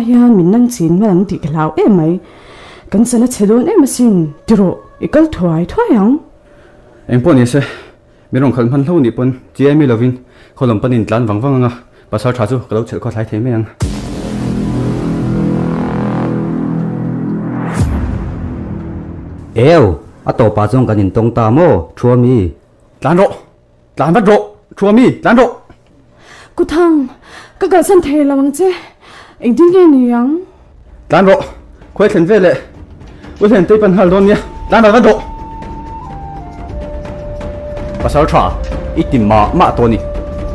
hian min nang chin ma lang ti hlau e mai kan sana chedon e masin tiro ikal thuai thuayang engpon ese mirong khan phan hlo ni pon chiami lovin kholom panin tlan wangwang anga pasal tha chu kalo chel kho thlai theme ang eo ato pa chong kanin tong ta mo thuami tlan wat ro thuami tlan ro ku thang ka ga san the lawang che eng ding ge ni yang tlan ro khoi thlen ve le u thlen tei pan hal don nia tlan wat ro pasal tha itim ma to ni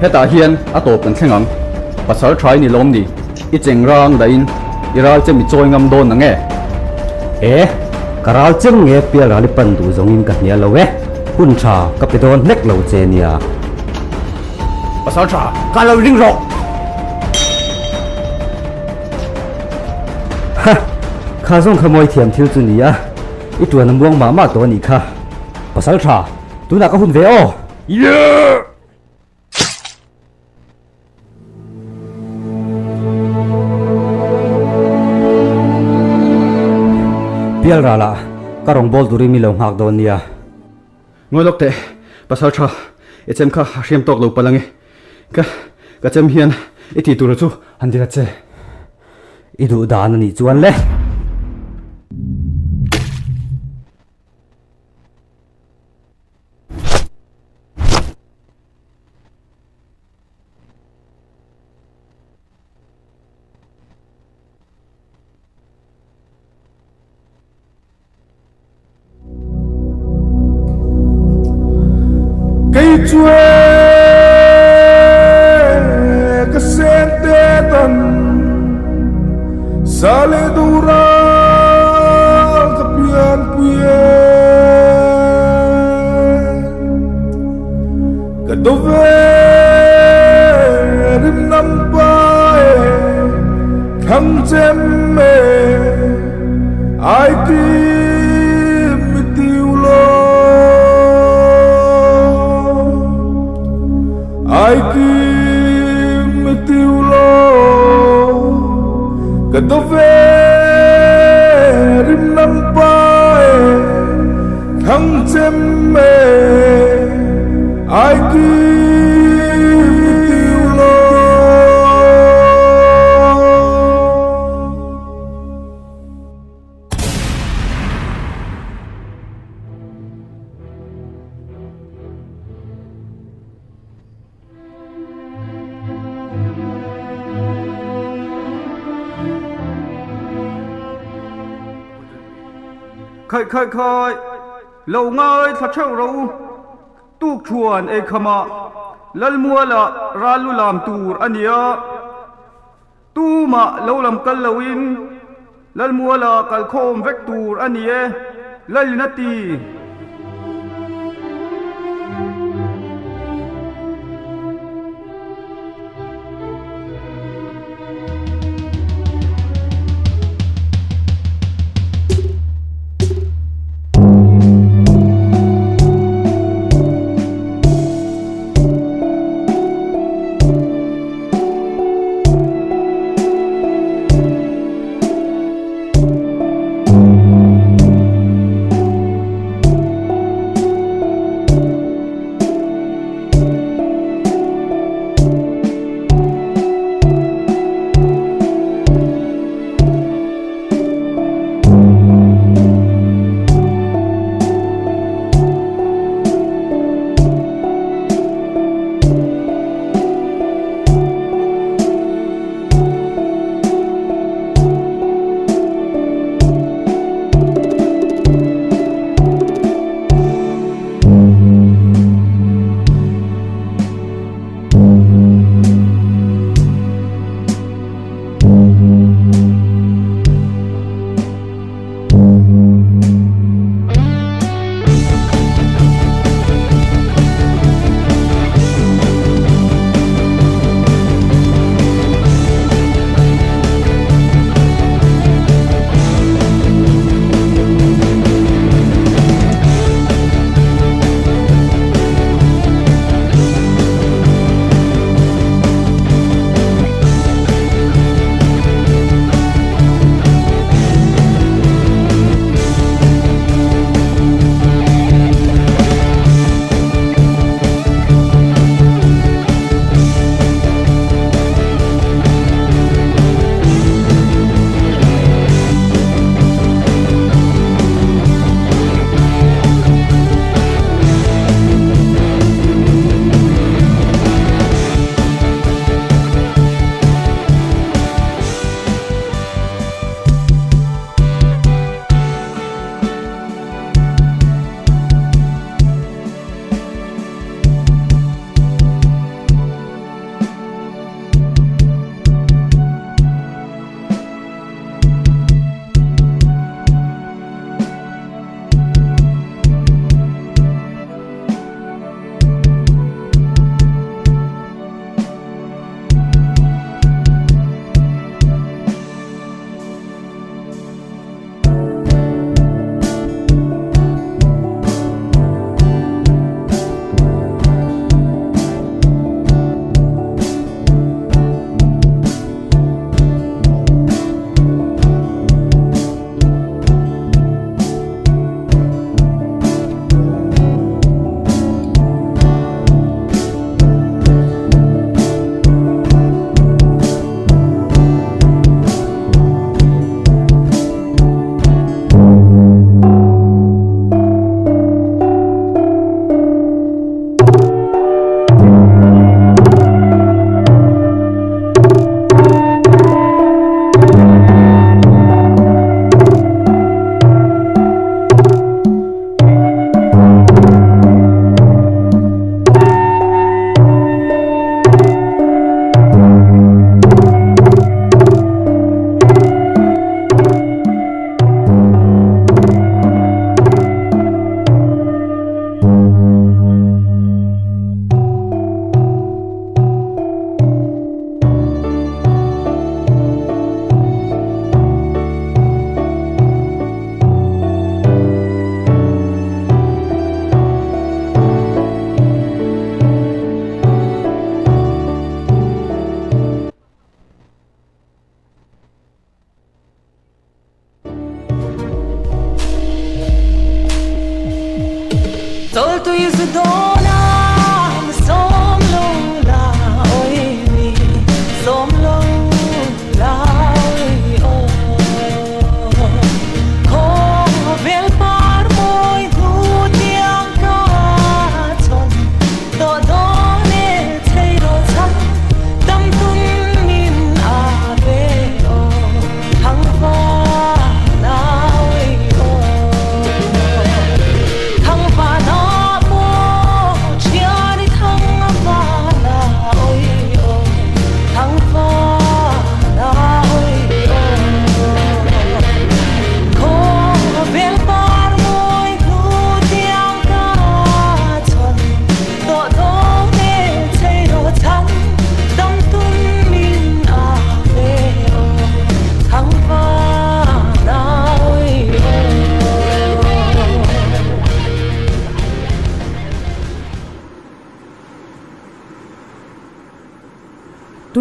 heta hian ato kan thlengang pasal thai ni lom ni I cheng rang dain iral che mi choi ngam don na nge karal cheng nge pial ali pan du zong in ka nia lo we hun tha ka pe don nek lo che nia pasal tha ka lo ring ro kha zong khamoi thiam thil chu nia I tu na muang ma to ni kha pasal tha tu na ka hun ve o pial rala karong bol duri mi lo ngak don nia ngoi lok te pasal tha echem kha hriam tok lo palange ka chem hian iti tur chu handira che idu dan ni chuan le cây chuối cái sen tê tần sa lê dura cái pian pian cái đồ về đêm năm bay khăm chém mê ai kim tiêu lo ai kim tiêu lo cái đồ về đêm năm bay khăm chém mê ai kim tiêu lo khai lâu ngay thật trâu râu tuk chuan e khama lal mua la ralu lam tur ania tu ma lâu lam kal lawin lal mua la kal khom vek tur anie lal nati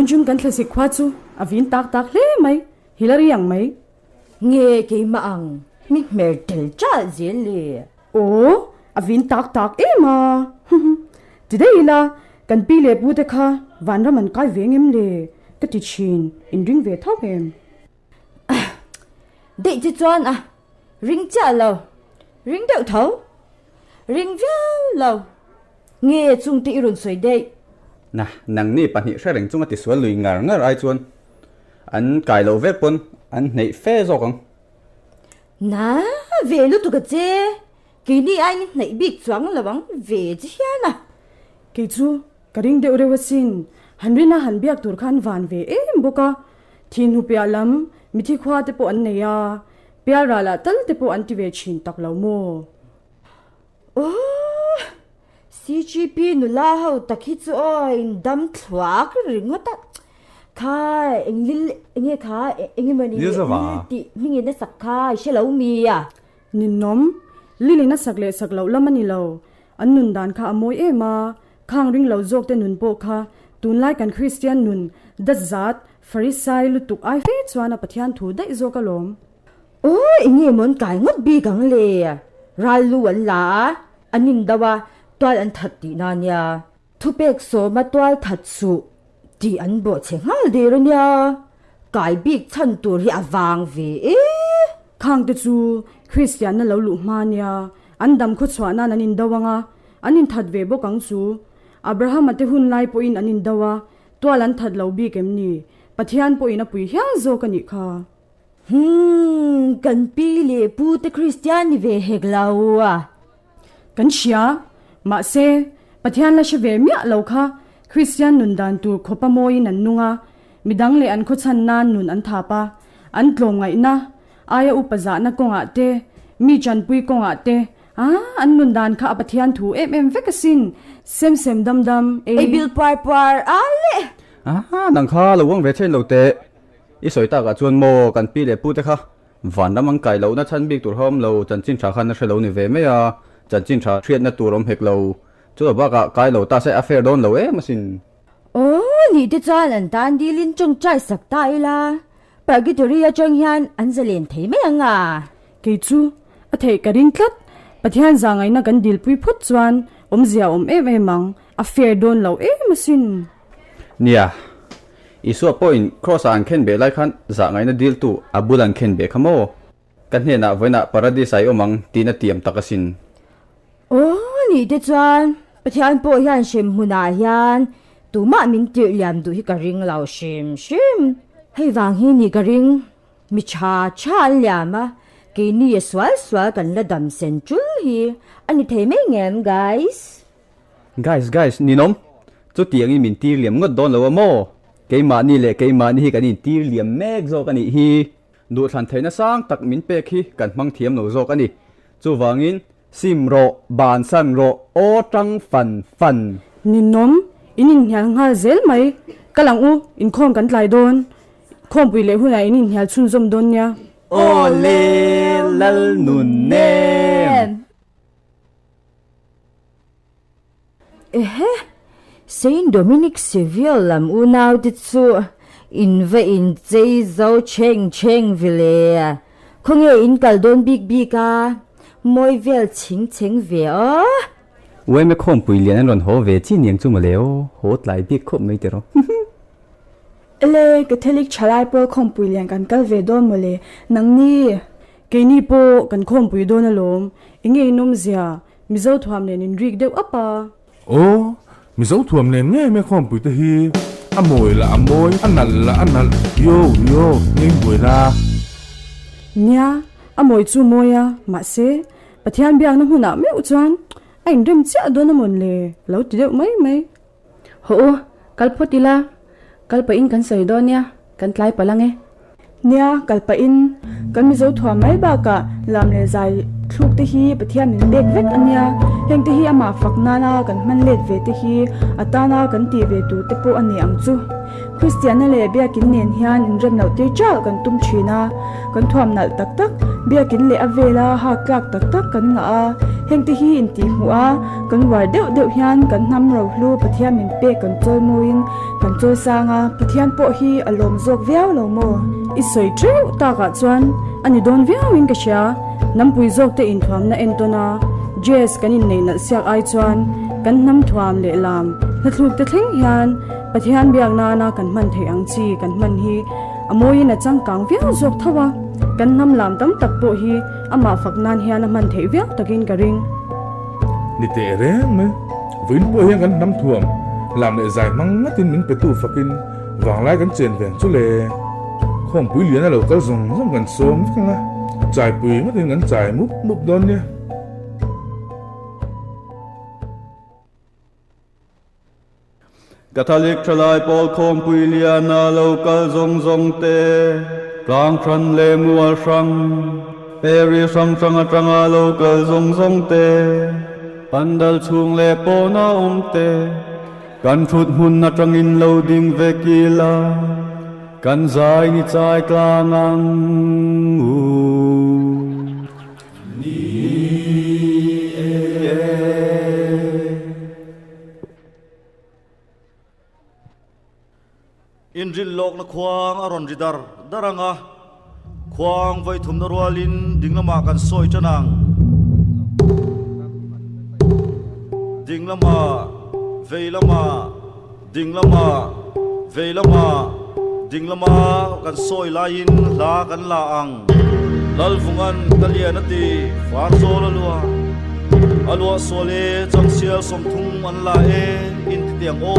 chun kan thla sik khwa chu avin tak tak hle mai hilari yang mai nghe cái mạng mít mèo tel cha diễn lệ o avin tak tak ema today la kan pi le pu te kha van ra man kai vengem le ka ti chin in ring ve thau em đệ chỉ choan à ring cha lâu ring đậu thấu ring véo lâu nghe chung ti run soi đệ nà nàng ni pan hi sa reng chung ati sual lui ngar ngar ai chuan an kai lo ve pon an nei fe zo kang na về lúc tụi cái kỳ đi anh nãy bị choáng là bắn về chứ à ke chu ka ring de ore wasin hanrina han biak tur khan van ve em boka thin hu pia lam mithi khwa te po an ne ya pia ra la tal te po an ti ve chin tak lo mo oh CGP nu la hau takhi chu oi dam thwak ring ta khai engil kha engimani ti mingi na sakha shelo mi ya nin nom lili na sakle saklo lamani lo an nun dan kha amoi ema khang ring lo jok te nun po kha tun lai kan Christian nun da zat farisai lu tuk ai fe chwana pathian thu dai zo ka lom oh inge mon kai ngot bi gang le ral lu wan la anin dawa twal an that ti na nya thu pek so ma twal that su ti an bo che ngal de ro nya kai bik chan tur hi awang ve khang te chu Christian na lo lu ma nya an dam khu chwana nanin dawanga anin that ve bo kang su Abraham ate hun lai po in anin dawa twal an that lo bi kem ni pathian po in a pui hya zo ka ni kha kan pi le pu te Christian ni ve hek lawa kan shia ma se pathian la she ve mia lo kha Christian nun dan tu khopa moi nan nunga midang le an kho chan nan nun an thapa an tlom ngai na aya upaza na konga te mi chan pui konga te an nun dan kha pathian thu em vekasin sem dam e bil par ale nang kha lo wang ve chen lo te i soi ta ga chuan mo kan pi le pu te kha van dam ang kai lo na chan bik tur hom lo chan chin tha khan na shelo ni ve me ya chan chin tha thriat na turom hek lo chu ba ka kai lo ta se affair don lo masin ni te chan an tan di lin chung chai sak tai la pagitoria chang hian an zalen thei me anga ke chu a thei ka ring tlat pathian zangai na kan dil pui phut chuan zia em mang affair don lo masin nia isu point cross an khen be lai khan zangai na deal tu abulan khen be khamo kan he na voina paradise ai omang tina tiam takasin ni te chan pathian po hian shem huna hian tu ma min ti liam du hi ka ring lau shim hei wang hi ni ka ring mi cha liama ke ni swal kan la dam sen chul hi ani thei me ngem guys ninom chu tiang i min ti liam ngot don lo mo ke ma ni hi kan in ti liam mek zo kan hi du than theina sang tak min pe khi kan mang thiam no zo kan ni chu wangin sim ro ban san ro o tang fan ninom inin hyal ngal zel mai kalang u in khom kan tlai don khom pui le hunai inin hyal chun zom don nya ole lal nun nem Saint Dominic Seville lam unaw ditsu inve in zay zo cheng vile khonge in kaldon big ka moi vel ching ve we me khom pui lian an ron ho ve chi niang chu ma leo hot lai bik khop mai te ro ele catholic chalai po khom pui lian kan kal ve don mole nangni ke ni po kan khom pui don alom inge nom zia mizo thwam len in rig deu apa mi dấu thuầm nền nghe mẹ không bụi tê hi mồi là mồi ăn nặn yo nghe mồi ra nya mồi chu moya ma se pathian biang na huna me uchuan anh rem cha do na mon le lo ti deu mai ho kalpotila kalpa in kan sei do nya kan tlai palange nya kalpa in kan mi zo thwa mai ba ka lam le zai thuk te hi pathian min lek vek anya heng te hi ama fakna na kan man let ve te hi atana kan ti ve tu te po ani ang chu Christian le bia kin nen hian in rem nau te cha kan tum thina kan thwam nal tak bia kin le avela ha klak tak kan nga heng ti hi in ti hua kan war deuh hian kan hnam ro hlu pathian min pe kan choi moin kan choi sanga pathian po hi alom zok viau lo mo isoi treu ta ka chuan ani don viau in ka sha nampui zok te in thuam na entona jes kanin nei na siak ai chuan kan nam thuam le lam thluk te thleng hian pathian biak na na kan man thei ang chi kan man hi amoi na changkang viau zok thawa kan nam lam tam tak po hi ama faknan hian a man thei viau takin ka ring ni te reng me vin po hian kan nam thuam làm le zai mang tin min pe tu fakin wang lai kan chen ven chu le khom pui lian lo kal zong zong kan som kanga chai pui ma tin kan chai mup don nia Catholic thalai pol khom pui lian na lo kal zong zong te tlang tran le mual sang peri sang sang atanga lo kal zong zong te pandal chung le po na te kan thut hun na trangin lo ding vekila kan zai ni chai klangang ni in ril lok na khuang aron ridar daranga khuang vai thum na rualin dinglama kan soi chanang dinglama veilama dinglama veilama dinglama kan soi lain la kan la ang lalvungan kalian ati far sol alwa sole changsial som thum an la e in tiang o